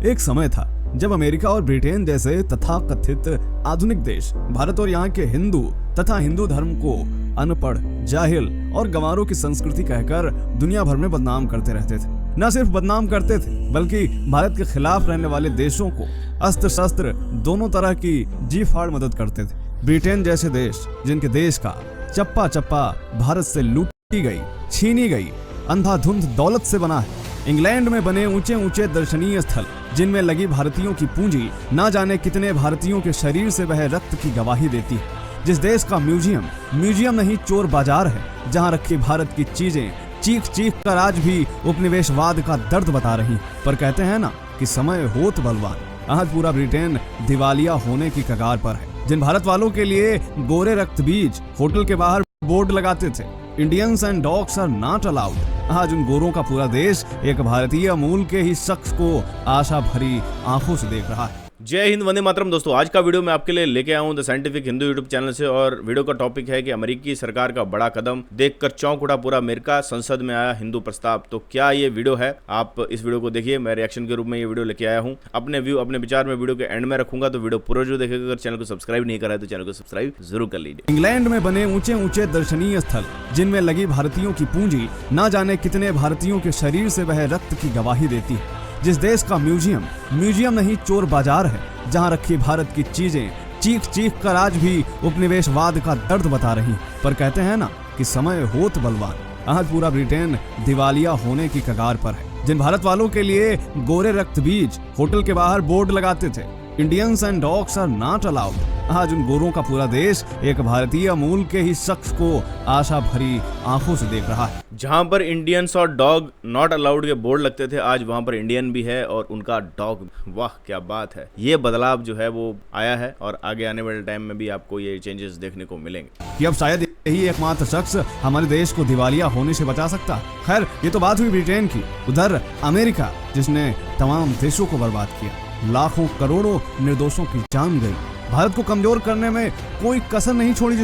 एक समय था जब अमेरिका और ब्रिटेन जैसे तथाकथित आधुनिक देश भारत और यहाँ के हिंदू तथा हिंदू धर्म को अनपढ़, जाहिल और गंवारों की संस्कृति कहकर दुनिया भर में बदनाम करते रहते थे। न सिर्फ बदनाम करते थे बल्कि भारत के खिलाफ रहने वाले देशों को अस्त्र शस्त्र दोनों तरह की जी फाड़ मदद करते थे। ब्रिटेन जैसे देश जिनके देश का चप्पा चप्पा भारत से लूटी गई, छीनी गई, अंधाधुंध दौलत से बना है। इंग्लैंड में बने ऊंचे ऊंचे दर्शनीय स्थल जिनमें लगी भारतीयों की पूंजी ना जाने कितने भारतीयों के शरीर से बहे रक्त की गवाही देती है। जिस देश का म्यूजियम नहीं चोर बाजार है, जहां रखी भारत की चीजें चीख चीख कर आज भी उपनिवेशवाद का दर्द बता रही। पर कहते हैं ना कि समय होत बलवान, आज पूरा ब्रिटेन दिवालिया होने की कगार पर है। जिन भारत वालों के लिए गोरे रक्त बीज होटल के बाहर बोर्ड लगाते थे, Indians and dogs are not allowed, आज उन गोरों का पूरा देश एक भारतीय मूल के ही शख्स को आशा भरी आंखों से देख रहा है। जय हिंद, वंदे मातरम। दोस्तों, आज का वीडियो मैं आपके लिए लेके आया हूं the scientific Hindu YouTube channel से और वीडियो का टॉपिक है कि अमेरिकी सरकार का बड़ा कदम देखकर चौंक उठा पूरा अमेरिका, संसद में आया हिंदू प्रस्ताव। तो क्या ये वीडियो है, आप इस वीडियो को देखिए। मैं रिएक्शन के रूप में ये वीडियो लेके आया हूं। अपने विचार में वीडियो के एंड में रखूंगा, तो वीडियो पूरा जो देखेगा। अगर चैनल को सब्सक्राइब नहीं करा है तो चैनल को सब्सक्राइब जरूर कर लीजिए। इंग्लैंड में बने ऊंचे ऊंचे दर्शनीय स्थल जिनमें लगी भारतीयों की पूंजी ना जाने कितने भारतीयों के शरीर से बहे रक्त की गवाही देती है। जिस देश का म्यूजियम नहीं चोर बाजार है, जहां रखी भारत की चीजें चीख चीख कर आज भी उपनिवेशवाद का दर्द बता रही। पर कहते हैं ना कि समय होत बलवान, आज पूरा ब्रिटेन दिवालिया होने की कगार पर है। जिन भारत वालों के लिए गोरे रक्त बीज होटल के बाहर बोर्ड लगाते थे, Indians and dogs are not allowed, आज उन गोरों का पूरा देश एक भारतीय मूल के ही शख्स को आशा भरी आंखों से देख रहा है। जहां पर इंडियंस और डॉग नॉट अलाउड के बोर्ड लगते थे, आज वहां पर इंडियन भी है और उनका डॉग। वाह, क्या बात है। ये बदलाव जो है वो आया है और आगे आने वाले टाइम में भी आपको ये चेंजेस देखने को मिलेंगे। कि अब शायद यही एकमात्र शख्स हमारे देश को दिवालिया होने से बचा सकता। खैर, ये तो बात हुई ब्रिटेन की। उधर अमेरिका, जिसने तमाम देशों को बर्बाद किया, लाखों करोड़ों निर्दोषों की जान गई, भारत को कमजोर करने में कोई कसर नहीं छोड़ी,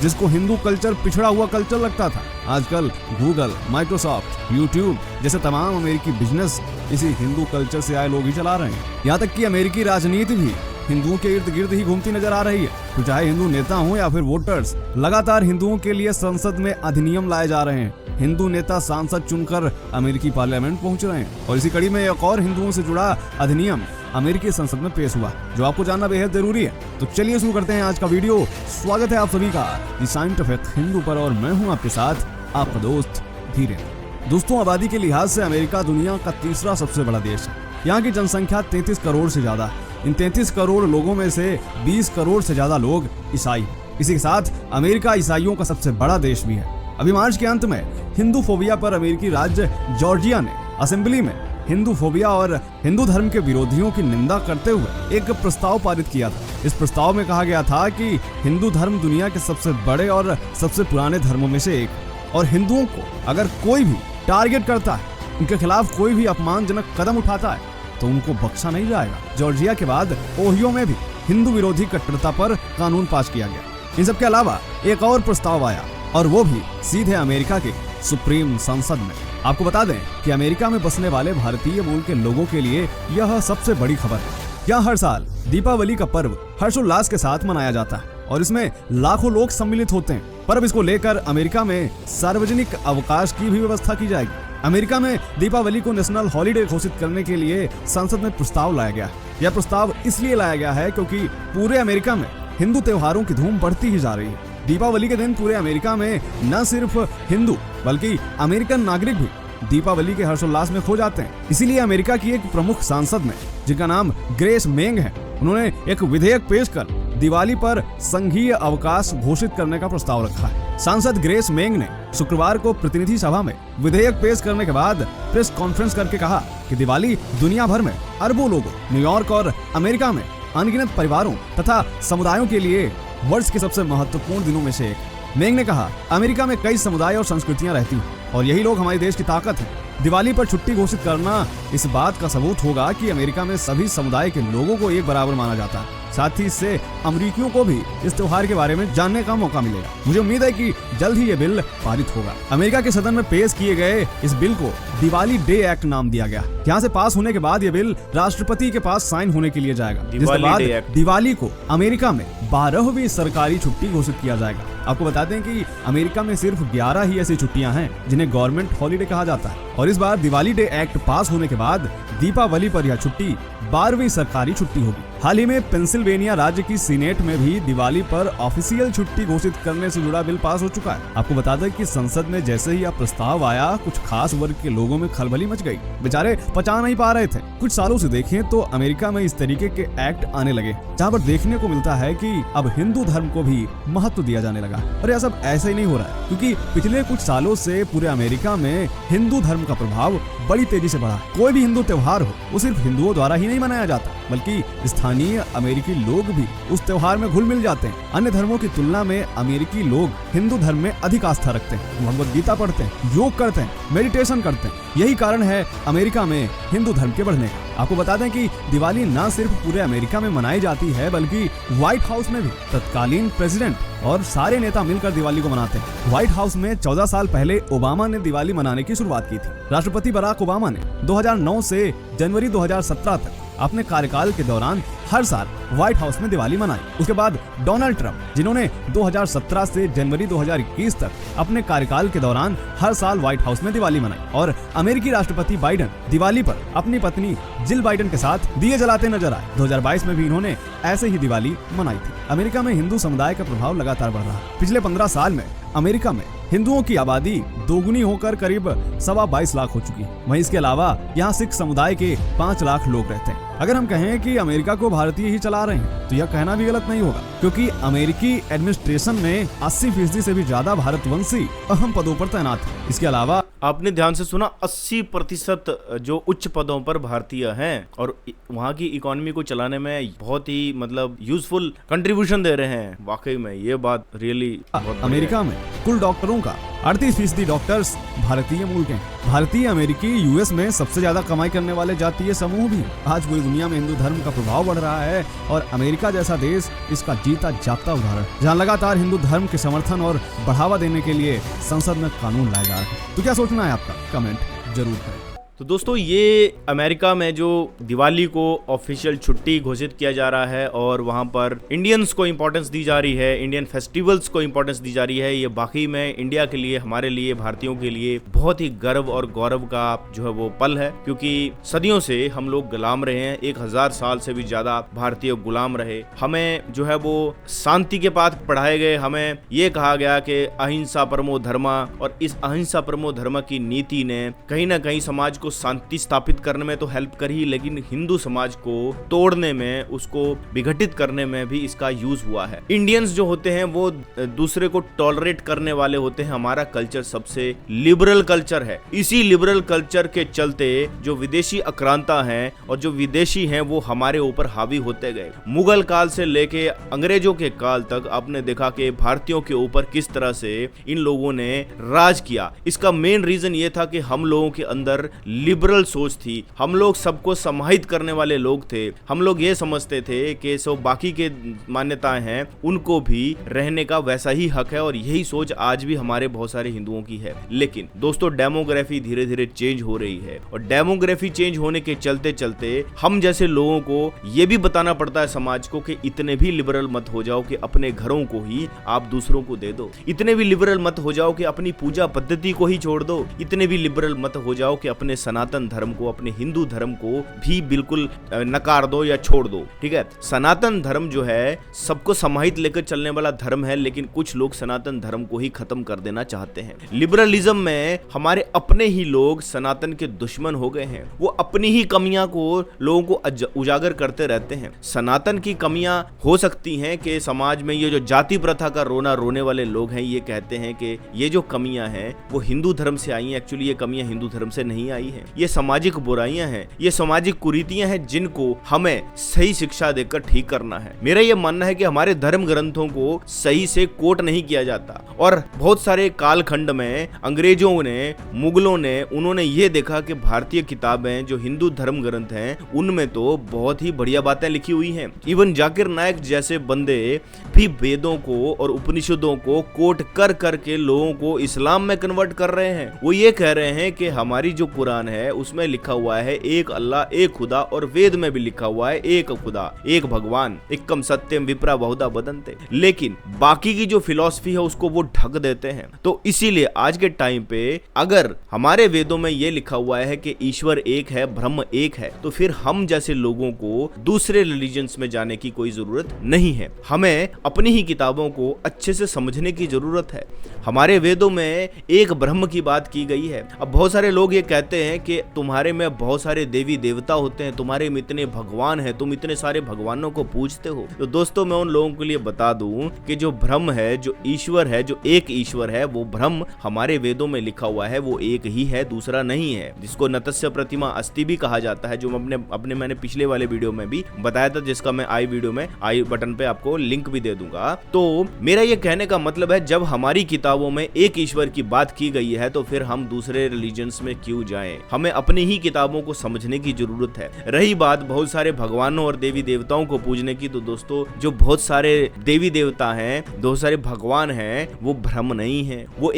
जिसको हिंदू कल्चर पिछड़ा हुआ कल्चर लगता था, आजकल गूगल, माइक्रोसॉफ्ट, यूट्यूब जैसे तमाम अमेरिकी बिजनेस इसी हिंदू कल्चर से आए लोग ही चला रहे हैं। यहाँ तक कि अमेरिकी राजनीति भी हिंदुओं के इर्द गिर्द ही घूमती नजर आ रही है। तो चाहे हिंदू नेता हो या फिर वोटर्स, लगातार हिंदुओं के लिए संसद में अधिनियम लाए जा रहे हैं। हिंदू नेता सांसद चुनकर अमेरिकी पार्लियामेंट पहुंच रहे हैं और इसी कड़ी में एक और हिंदुओं से जुड़ा अधिनियम अमेरिकी संसद में पेश हुआ, जो आपको जानना बेहद जरूरी है। तो चलिए शुरू करते हैं आज का वीडियो। स्वागत है आप सभी का द साइंटिफिक हिंदू पर और मैं हूं आपके साथ आपका दोस्त धीरेन्द्र। दोस्तों, आबादी के लिहाज से अमेरिका दुनिया का तीसरा सबसे बड़ा देश है। यहाँ की जनसंख्या 33 करोड़ से ज्यादा है। इन 33 करोड़ लोगों में से 20 करोड़ से ज्यादा लोग ईसाई हैं। इसी के साथ अमेरिका ईसाइयों का सबसे बड़ा देश भी है। अभी मार्च के अंत में हिंदू फोबिया पर अमेरिकी राज्य जॉर्जिया ने असेंबली में हिंदू फोबिया और हिंदू धर्म के विरोधियों की निंदा करते हुए एक प्रस्ताव पारित किया था। इस प्रस्ताव में कहा गया था कि हिंदू धर्म दुनिया के सबसे बड़े और सबसे पुराने धर्मों में से एक, और हिंदुओं को अगर कोई भी टारगेट करता है, उनके खिलाफ कोई भी अपमानजनक कदम उठाता है, तो उनको बख्शा नहीं जाएगा। जॉर्जिया के बाद ओहियो में भी हिंदू विरोधी कट्टरता पर कानून पास किया गया। इन सब के अलावा एक और प्रस्ताव आया और वो भी सीधे अमेरिका के सुप्रीम संसद में। आपको बता दें कि अमेरिका में बसने वाले भारतीय मूल के लोगों के लिए यह सबसे बड़ी खबर है। यहाँ हर साल दीपावली का पर्व हर्षोल्लास के साथ मनाया जाता है और इसमें लाखों लोग सम्मिलित होते हैं। पर अब इसको लेकर अमेरिका में सार्वजनिक अवकाश की भी व्यवस्था की जाएगी। अमेरिका में दीपावली को नेशनल हॉलिडे घोषित करने के लिए संसद में प्रस्ताव लाया गया। यह प्रस्ताव इसलिए लाया गया है क्योंकि पूरे अमेरिका में हिंदू त्योहारों की धूम बढ़ती ही जा रही है। दीपावली के दिन पूरे अमेरिका में न सिर्फ हिंदू बल्कि अमेरिकन नागरिक भी दीपावली के हर्षोल्लास में खो जाते हैं। इसीलिए अमेरिका की एक प्रमुख सांसद ने, जिनका नाम ग्रेस मेंग है, उन्होंने एक विधेयक पेश कर दिवाली पर संघीय अवकाश घोषित करने का प्रस्ताव रखा है। सांसद ग्रेस मेंग ने शुक्रवार को प्रतिनिधि सभा में विधेयक पेश करने के बाद प्रेस कॉन्फ्रेंस करके कहा कि दिवाली दुनिया भर में अरबों लोगों, न्यूयॉर्क और अमेरिका में अनगिनत परिवारों तथा समुदायों के लिए वर्ष के सबसे महत्वपूर्ण दिनों में से एक। मेंग ने कहा, अमेरिका में कई समुदाय और संस्कृतियां रहती हैं और यही लोग हमारे देश की ताकत है। दिवाली पर छुट्टी घोषित करना इस बात का सबूत होगा कि अमेरिका में सभी समुदाय के लोगों को एक बराबर माना जाता है। साथ ही इससे अमेरिकियों को भी इस त्योहार के बारे में जानने का मौका मिलेगा। मुझे उम्मीद है कि जल्द ही ये बिल पारित होगा। अमेरिका के सदन में पेश किए गए इस बिल को दिवाली डे एक्ट नाम दिया गया। यहाँ से पास होने के बाद ये बिल राष्ट्रपति के पास साइन होने के लिए जाएगा, जिसके बाद दिवाली को अमेरिका में 12वीं सरकारी छुट्टी घोषित किया जाएगा। आपको बता दें कि अमेरिका में सिर्फ 11 ही ऐसी छुट्टियां हैं जिन्हें गवर्नमेंट हॉलिडे कहा जाता है, और इस बार दिवाली डे एक्ट पास होने के बाद दीपावली पर यह छुट्टी 12वीं सरकारी छुट्टी होगी। हाल ही में पेंसिल्वेनिया राज्य की सीनेट में भी दिवाली पर ऑफिशियल छुट्टी घोषित करने से जुड़ा बिल पास हो चुका है। आपको बता दें कि संसद में जैसे ही यह प्रस्ताव आया, कुछ खास वर्ग के लोगों में खलबली मच गई। बेचारे पचा नहीं पा रहे थे। कुछ सालों से देखें तो अमेरिका में इस तरीके के एक्ट आने लगे, जहाँ पर देखने को मिलता है कि अब हिंदू धर्म को भी महत्व दिया जाने लगा। और यह सब ऐसे ही नहीं हो रहा है, क्योंकि पिछले कुछ सालों से पूरे अमेरिका में हिंदू धर्म का प्रभाव बड़ी तेजी से बढ़ा। कोई भी हिंदू त्योहार हो, वो सिर्फ हिंदुओं द्वारा ही नहीं मनाया जाता, बल्कि स्थानीय अमेरिकी लोग भी उस त्योहार में घुल मिल जाते हैं। अन्य धर्मों की तुलना में अमेरिकी लोग हिंदू धर्म में अधिक आस्था रखते हैं, भगवद गीता पढ़ते हैं, योग करते हैं, मेडिटेशन करते हैं। यही कारण है अमेरिका में हिंदू धर्म के बढ़ने का। आपको बता दें कि दिवाली न सिर्फ पूरे अमेरिका में मनाई जाती है, बल्कि व्हाइट हाउस में भी तत्कालीन प्रेसिडेंट और सारे नेता मिलकर दिवाली को मनाते हैं। व्हाइट हाउस में 14 साल पहले ओबामा ने दिवाली मनाने की शुरुआत की थी। राष्ट्रपति बराक ओबामा ने 2009 से जनवरी 2017 तक अपने कार्यकाल के दौरान हर साल व्हाइट हाउस में दिवाली मनाई। उसके बाद डोनाल्ड ट्रंप, जिन्होंने 2017 से जनवरी 2021 तक अपने कार्यकाल के दौरान हर साल व्हाइट हाउस में दिवाली मनाई, और अमेरिकी राष्ट्रपति बाइडेन दिवाली पर अपनी पत्नी जिल बाइडेन के साथ दिए जलाते नजर आए। 2022 में भी इन्होंने ऐसे ही दिवाली मनाई थी। अमेरिका में हिंदू समुदाय का प्रभाव लगातार बढ़ रहा है। पिछले 15 साल में अमेरिका में हिंदुओं की आबादी दोगुनी होकर करीब 22 लाख हो चुकी है। वहीं इसके अलावा यहाँ सिख समुदाय के 5 लाख लोग रहते हैं। अगर हम कहें कि अमेरिका को भारतीय ही चला रहे हैं, तो यह कहना भी गलत नहीं होगा, क्योंकि अमेरिकी एडमिनिस्ट्रेशन में 80% से भी ज्यादा भारतवंशी अहम पदों पर तैनात है। इसके अलावा आपने ध्यान से सुना, 80% जो उच्च पदों पर भारतीय हैं और वहाँ की इकोनॉमी को चलाने में बहुत ही मतलब यूजफुल कंट्रीब्यूशन दे रहे हैं। वाकई में ये बात रियली अमेरिका में कुल डॉक्टरों का 38% डॉक्टर्स भारतीय मूल के हैं। भारतीय अमेरिकी यूएस में सबसे ज्यादा कमाई करने वाले जातीय समूह भी हैं। आज पूरी दुनिया में हिंदू धर्म का प्रभाव बढ़ रहा है, और अमेरिका जैसा देश इसका जीता जागता उदाहरण, जहाँ लगातार हिंदू धर्म के समर्थन और बढ़ावा देने के लिए संसद में कानून लाए जा रहे हैं। तो क्या सोचना है आपका? कमेंट जरूर करें। तो दोस्तों, ये अमेरिका में जो दिवाली को ऑफिशियल छुट्टी घोषित किया जा रहा है और वहाँ पर इंडियंस को इम्पोर्टेंस दी जा रही है, इंडियन फेस्टिवल्स को इम्पोर्टेंस दी जा रही है, ये बाकी में इंडिया के लिए, हमारे लिए, भारतीयों के लिए बहुत ही गर्व और गौरव का जो है वो पल है। क्योंकि सदियों से हम लोग गुलाम रहे हैं, 1000 साल से भी ज्यादा भारतीय गुलाम रहे। हमें जो है वो शांति के पाठ पढ़ाए गए, हमें ये कहा गया कि अहिंसा परमो धर्मा, और इस अहिंसा परमो धर्म की नीति ने कहीं ना कहीं समाज को शांति स्थापित करने में तो हेल्प करी, लेकिन हिंदू समाज को तोड़ने में, उसको विघटित करने में भी इसका यूज हुआ है। इंडियंस जो होते हैं वो दूसरे को टॉलरेट करने वाले होते हैं। हमारा कल्चर सबसे लिबरल कल्चर है। इसी लिबरल कल्चर के चलते जो विदेशी आक्रांता हैं और जो विदेशी हैं वो हमारे ऊपर हावी होते गए। मुगल काल से लेके अंग्रेजों के काल तक आपने देखा कि भारतीयों के ऊपर किस तरह से इन लोगों ने राज किया। इसका मेन रीजन ये था कि हम लोगों के अंदर लिबरल सोच थी। हम लोग सबको समाहित करने वाले लोग थे। हम लोग ये समझते थे कि सो बाकी के मान्यताएं हैं उनको भी रहने का वैसा ही हक है, और यही सोच आज भी हमारे बहुत सारे हिंदुओं की है। लेकिन दोस्तों, डेमोग्राफी धीरे धीरे चेंज हो रही है, और डेमोग्राफी चेंज होने के चलते चलते हम जैसे लोगों को ये भी बताना पड़ता है समाज को कि इतने भी लिबरल मत हो जाओ कि अपने घरों को ही आप दूसरों को दे दो। इतने भी लिबरल मत हो जाओ कि अपनी पूजा पद्धति को ही छोड़ दो। इतने भी लिबरल मत हो जाओ कि अपने सनातन धर्म को, अपने हिंदू धर्म को भी बिल्कुल नकार दो या छोड़ दो। ठीक है, सनातन धर्म जो है सबको समाहित लेकर चलने वाला धर्म है, लेकिन कुछ लोग सनातन धर्म को ही खत्म कर देना चाहते हैं। लिबरलिज्म में हमारे अपने ही लोग सनातन के दुश्मन हो गए हैं। वो अपनी ही कमियां को लोगों को उजागर करते रहते हैं। सनातन की कमियां हो सकती हैं कि समाज में ये जो जाति प्रथा का रोने वाले लोग हैं, ये कहते हैं कि ये जो कमियां हैं वो हिंदू धर्म से आई हैं। एक्चुअली ये कमियां हिंदू धर्म से नहीं आई हैं, ये सामाजिक बुराइयां हैं, ये सामाजिक कुरीतियां हैं जिनको हमें सही शिक्षा देकर ठीक करना है। मेरा ये मानना है कि हमारे धर्म ग्रंथों को सही से कोट नहीं किया जाता और बहुत सारे कालखंड में अंग्रेजों ने, मुगलों ने, उन्होंने ये देखा कि भारतीय किताबें जो हिंदू धर्म ग्रंथ हैं उनमें तो बहुत ही बढ़िया बातें लिखी हुई हैं। इवन जाकिर नायक जैसे बंदे भी वेदों को और उपनिषदों को कोट कर करके लोगों को इस्लाम में कन्वर्ट कर रहे हैं। वो ये कह रहे हैं कि हमारी जो कुरान है उसमें लिखा हुआ है एक अल्लाह, एक खुदा, और वेद में भी लिखा हुआ है एक खुदा, एक भगवान, एकम सत्यम विप्रा बहुधा बदन्ते, लेकिन बाकी की जो फिलॉसफी है उसको वो ढक देते हैं। तो इसीलिए आज के टाइम पे अगर हमारे वेदों में ये लिखा हुआ है कि ईश्वर एक है, ब्रह्म एक है, तो फिर हम जैसे लोगों को दूसरे रिलीजन्स में जाने की कोई जरूरत नहीं है। हमें अपनी ही किताबों को अच्छे से समझने की जरूरत है। हमारे वेदों में एक ब्रह्म की बात की गई है। अब बहुत सारे लोग ये कहते हैं कि तुम्हारे में बहुत सारे देवी देवता होते हैं, तुम्हारे में इतने भगवान हैं, तुम इतने सारे भगवानों को पूजते हो। तो दोस्तों मैं उन लोगों के लिए बता दूं कि जो ब्रह्म है, जो ईश्वर है, जो एक ईश्वर है, वो ब्रह्म हमारे वेदों में लिखा हुआ है, वो एक ही है, दूसरा नहीं है, जिसको नतस्य प्रतिमा अस्ति भी कहा जाता है, जो मैंने पिछले वाले वीडियो में भी बताया था, जिसका मैं आई बटन पे आपको लिंक भी दे दूंगा। तो मेरा ये कहने का मतलब है जब हमारी किताबों में एक ईश्वर की बात की गई है तो फिर हम दूसरे रिलीजन्स में क्यों जाएं? हमें अपनी ही किताबों को समझने की जरूरत है। रही बात बहुत सारे भगवानों और देवी देवताओं को पूजने की, तो दोस्तों जो बहुत सारे देवी देवता हैं, बहुत सारे भगवान हैं, वो भ्रम नहीं है, वो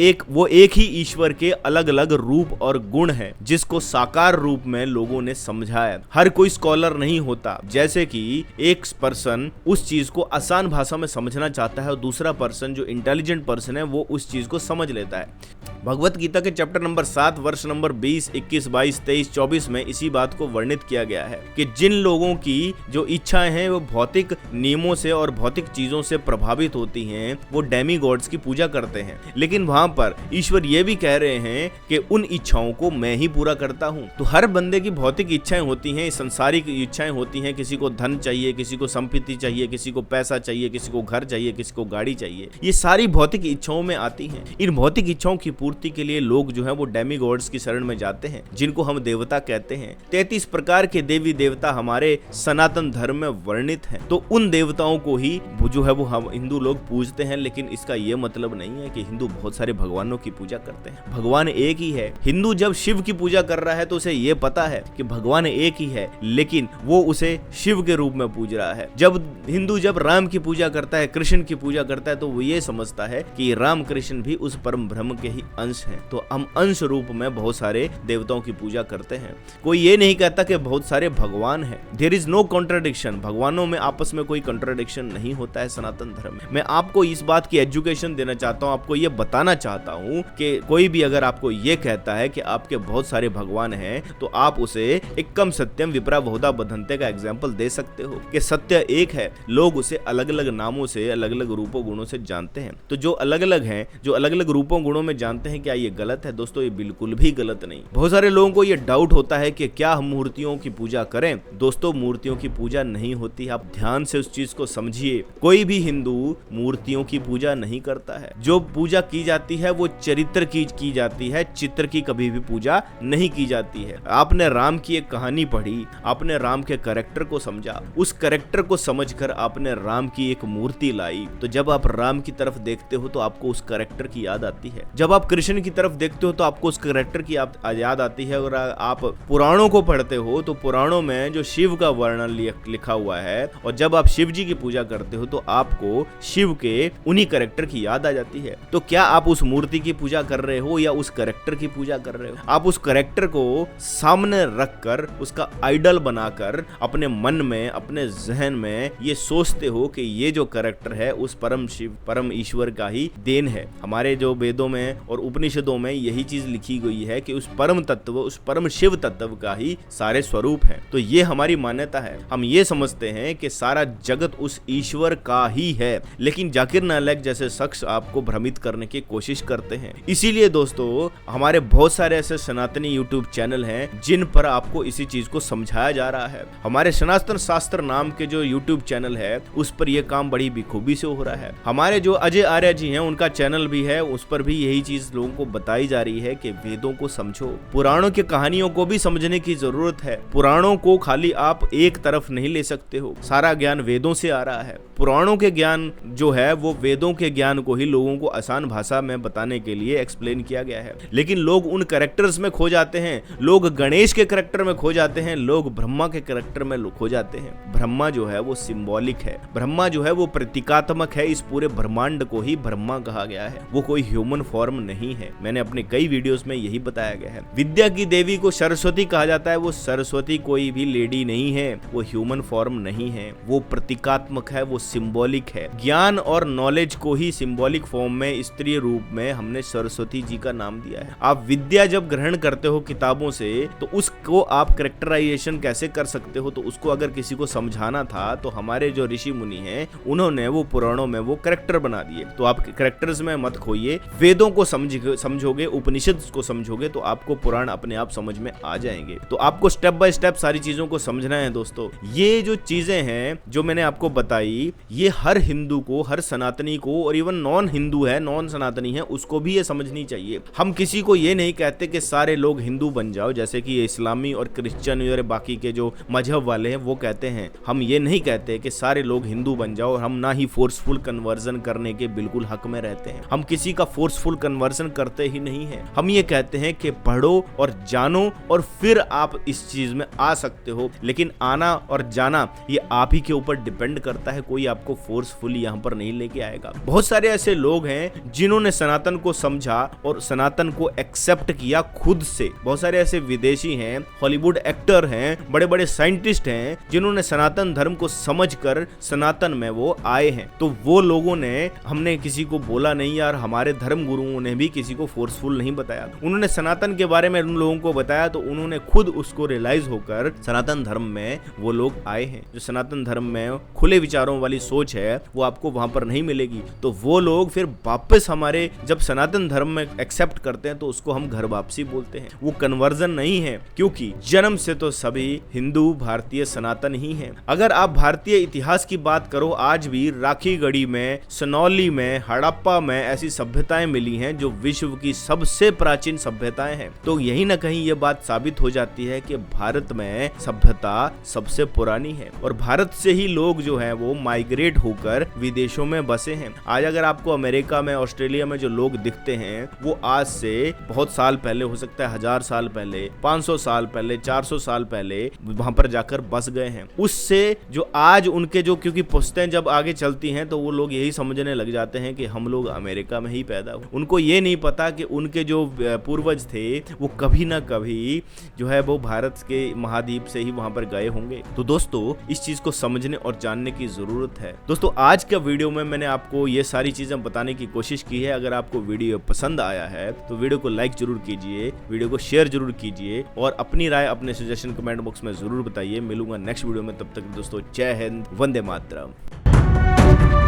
एक ही ईश्वर के अलग अलग रूप और गुण है, जिसको साकार रूप में लोगों ने समझा है। हर कोई स्कॉलर नहीं होता। जैसे कि एक पर्सन उस चीज को आसान भाषा में समझना चाहता है और दूसरा पर्सन जो इंटेलिजेंट पर्सन है वो उस चीज को समझ लेता है। भगवत गीता के चैप्टर नंबर 7 वर्ष नंबर 20, 21, 22, 23, 24 में इसी बात को वर्णित किया गया है कि जिन लोगों की जो इच्छाएं हैं वो भौतिक नियमों से और भौतिक चीजों से प्रभावित होती हैं, वो डेमी गॉड्स की पूजा करते हैं। लेकिन वहां पर ईश्वर ये भी कह रहे हैं कि उन इच्छाओं को मैं ही पूरा करता हूं। तो हर बंदे की भौतिक इच्छाएं होती हैं, संसारिक इच्छाएं होती हैं। किसी को धन चाहिए, किसी को संपत्ति चाहिए, किसी को पैसा चाहिए, किसी को घर चाहिए, किसी को गाड़ी चाहिए। ये सारी भौतिक इच्छाओं में आती हैं। इन भौतिक इच्छाओं की पूर्ति के लिए लोग जो है वो डेमी गॉड्स की शरण में जाते हैं, जिनको हम देवता कहते हैं। 33 प्रकार के देवी देवता हमारे सनातन धर्म में वर्णित हैं। तो उन देवताओं को ही जो है वो हम हिंदू लोग पूजते हैं। लेकिन इसका ये मतलब नहीं है कि हिंदू बहुत सारे भगवानों की पूजा करते हैं। भगवान एक ही है। हिंदू जब शिव की पूजा कर रहा है तो उसे ये पता है कि भगवान एक ही है, लेकिन वो उसे शिव के रूप में पूज रहा है। जब हिंदू जब राम की पूजा करता है, कृष्ण की पूजा करता है, तो वो ये समझता है कि राम कृष्ण भी उस परम ब्रह्म के ही अंश हैं। तो हम अंश रूप में बहुत सारे देवताओं की पूजा करते हैं। कोई ये नहीं कहता कि बहुत सारे भगवान हैं। There is no contradiction. भगवानों में आपस में कोई कॉन्ट्राडिक्शन नहीं होता है सनातन धर्म में। मैं आपको इस बात की एजुकेशन देना चाहता हूँ, आपको ये बताना चाहता हूँ कि कोई भी अगर आपको ये कहता है कि आपके बहुत सारे भगवान हैं, तो आप उसे एकम सत्यम विप्रा बहुधा बदन्ते का एग्जाम्पल दे सकते हो कि सत्य एक है। लोग उसे अलग अलग नामों से, अलग अलग रूपों गुणों से जानते हैं। तो जो अलग अलग हैं, जो अलग अलग रूपों गुणों में जानते हैं, क्या ये गलत है? दोस्तों ये बिल्कुल भी गलत नहीं। बहुत सारे लोगों को ये डाउट होता है कि क्या हम मूर्तियों की पूजा करें? दोस्तों मूर्तियों की पूजा नहीं होती। आप ध्यान से उस चीज को समझिए। कोई भी हिंदू मूर्तियों की पूजा नहीं करता है। जो पूजा की जाती है वो चरित्र की जाती है, चित्र की कभी भी पूजा नहीं की जाती है। आपने राम की एक कहानी पढ़ी, आपने राम के कैरेक्टर को समझा, उस कैरेक्टर को समझकर आपने राम की एक मूर्ति लाई। तो जब आप राम की तरफ देखते हो तो आपको उस कैरेक्टर की याद आती है। जब आप कृष्ण की तरफ देखते हो तो आपको उस कैरेक्टर की याद आती है। और आप पुराणों को पढ़ते हो तो पुराणों में जो शिव का वर्णन लिखा हुआ है, और जब आप शिव जी की पूजा करते हो तो आपको शिव के उन्हीं कैरेक्टर की याद आ जाती है। तो क्या आप उस मूर्ति की पूजा कर रहे हो या उस कैरेक्टर की पूजा कर रहे हो? आप उस कैरेक्टर को सामने रखकर, उसका आइडल बनाकर अपने मन में, अपने जहन में ये सोचते हो कि ये जो कैरेक्टर है उस परम शिव, परम ईश्वर का ही देन है। हमारे जो वेदों में और उपनिषदों में यही चीज लिखी गई है कि उस परम तत्व, उस परम शिव तत्व का ही सारे स्वरूप है। तो ये हमारी मान्यता है। हम ये समझते हैं कि सारा जगत उस ईश्वर का ही है। लेकिन जाकिर नायक जैसे शख्स आपको भ्रमित करने की कोशिश करते हैं। इसीलिए दोस्तों हमारे बहुत सारे ऐसे सनातनी यूट्यूब चैनल हैं जिन पर आपको इसी चीज को समझाया जा रहा है। हमारे सनातन शास्त्र नाम के जो यूट्यूब चैनल है उस पर यह काम बड़ी बेखूबी से हो रहा है। हमारे जो अजय आर्य जी हैं उनका चैनल भी है, उस पर भी यही चीज लोगों को बताई जा रही है कि वेदों को समझो, पुराणों की कहानियों को भी समझने की जरूरत है। पुराणों को खाली आप एक तरफ नहीं ले सकते हो, सारा ज्ञान वेदों से आ रहा है। पुराणों के ज्ञान जो है वो वेदों के ज्ञान को ही लोगों को आसान भाषा में बताने के लिए एक्सप्लेन किया गया है, लेकिन लोग उन कैरेक्टर्स में खो जाते हैं। लोग गणेश के कैरेक्टर में खो जाते हैं, लोग ब्रह्मा के कैरेक्टर में खो जाते हैं। ब्रह्मा जो है वो सिंबॉलिक है, ब्रह्मा जो है वो प्रतीकात्मक है। इस पूरे ब्रह्मांड को ही ब्रह्मा कहा गया है, वो कोई ह्यूमन फॉर्म नहीं है। मैंने अपने कई वीडियोस में यही बताया गया है। विद्या की देवी को सरस्वती कहा जाता है, वो सरस्वती कोई भी लेडी नहीं है, वो ह्यूमन फॉर्म नहीं है, वो प्रतीकात्मक है, वो सिंबॉलिक है। ज्ञान और नॉलेज को ही सिंबॉलिक फॉर्म में स्त्रीय रूप में हमने सरस्वती जी का नाम दिया है। आप विद्या जब ग्रहण करते हो किताबों से तो उसको आप कैरेक्टराइजेशन कैसे कर सकते हो, तो उसको अगर किसी को समझाना था तो हमारे जो ऋषि मुनि हैं उन्होंने वो पुराणों में वो कैरेक्टर बना दिए। तो आप कैरेक्टर्स में मत खोइए, वेदों को समझोगे, उपनिषद को समझोगे तो आपको पुराण अपने आप समझ में आ जाएंगे। तो आपको स्टेप बाय स्टेप सारी चीजों को समझना है दोस्तों। ये जो चीजें हैं जो मैंने आपको बताई, ये हर हिंदू को, हर सनातनी को, और इवन नॉन हिंदू है, नॉन सनातनी है, उसको भी ये समझनी चाहिए। हम किसी को ये नहीं कहते कि सारे लोग हिंदू बन जाओ, जैसे कि इस्लामी और क्रिश्चियन और बाकी के जो मजहब वाले हैं वो कहते हैं। हम ये नहीं कहते कि सारे लोग हिंदू बन जाओ, और हम ना ही फोर्सफुल कन्वर्जन करने के बिल्कुल हक में रहते हैं। हम किसी का फोर्सफुल कन्वर्जन करते ही नहीं है। हम ये कहते हैं कि पढ़ो और जानो और फिर आप इस चीज में आ सकते हो, लेकिन आना और जाना ये आप ही के ऊपर डिपेंड करता है, कोई आपको फोर्सफुली यहाँ पर नहीं लेके आएगा। बहुत सारे ऐसे लोग हैं जिन्होंने सनातन को समझा और सनातन को एक्सेप्ट किया खुद से। बहुत सारे ऐसे विदेशी हैं, हॉलीवुड एक्टर हैं, बड़े बड़े साइंटिस्ट हैं जिन्होंने सनातन धर्म को समझकर सनातन में वो आए हैं। तो वो लोगों ने, हमने किसी को बोला नहीं यार, हमारे धर्म गुरुओं ने भी किसी को फोर्सफुल नहीं बताया। उन्होंने सनातन के बारे में उन लोगों को बताया तो उन्होंने खुद उसको रियलाइज होकर सनातन धर्म में वो लोग आए हैं। जो सनातन धर्म में खुले विचारों वाली सोच है वो आपको वहां पर नहीं मिलेगी। तो वो लोग फिर वापस हमारे जब सनातन धर्म में एक्सेप्ट करते हैं तो उसको हम घर वापसी बोलते हैं। वो कन्वर्जन नहीं है, क्योंकि जन्म से तो सभी हिंदू भारतीय सनातन ही हैं। अगर आप भारतीय इतिहास की बात करो, आज भी राखीगढ़ी में, सनौली में, हड़प्पा में ऐसी सभ्यताएं मिली हैं जो विश्व की सबसे प्राचीन सभ्यताएं हैं। तो यही ना कहीं ये बात साबित हो जाती है कि भारत में सभ्यता सबसे पुरानी है, और भारत से ही लोग जो है वो माइग्रेट होकर विदेशों में बसे हैं। आज अगर आपको अमेरिका में, ऑस्ट्रेलिया में जो लोग दिखते हैं वो आज से बहुत साल पहले, हो सकता है 1000 साल पहले, 500 साल पहले, 400 साल पहले वहां पर जाकर बस गए हैं। उससे जो आज उनके जो, क्योंकि पुश्तें जब आगे चलती हैं तो वो लोग यही समझने लग जाते हैं कि हम लोग अमेरिका में ही पैदा हुए। उनको ये नहीं पता कि उनके जो पूर्वज थे वो कभी ना कभी जो है वो भारत के महाद्वीप से ही वहां पर गए होंगे। तो दोस्तों इस चीज को समझने और जानने की जरूरत है। दोस्तों आज का वीडियो में मैंने आपको ये सारी चीजें बताने की कोशिश की है। अगर आपको वीडियो पसंद आया है तो वीडियो को लाइक जरूर कीजिए, वीडियो को शेयर जरूर कीजिए, और अपनी राय, अपने सजेशन कमेंट बॉक्स में जरूर बताइए। मिलूंगा नेक्स्ट वीडियो में, तब तक दोस्तों जय हिंद, वंदे मातरम।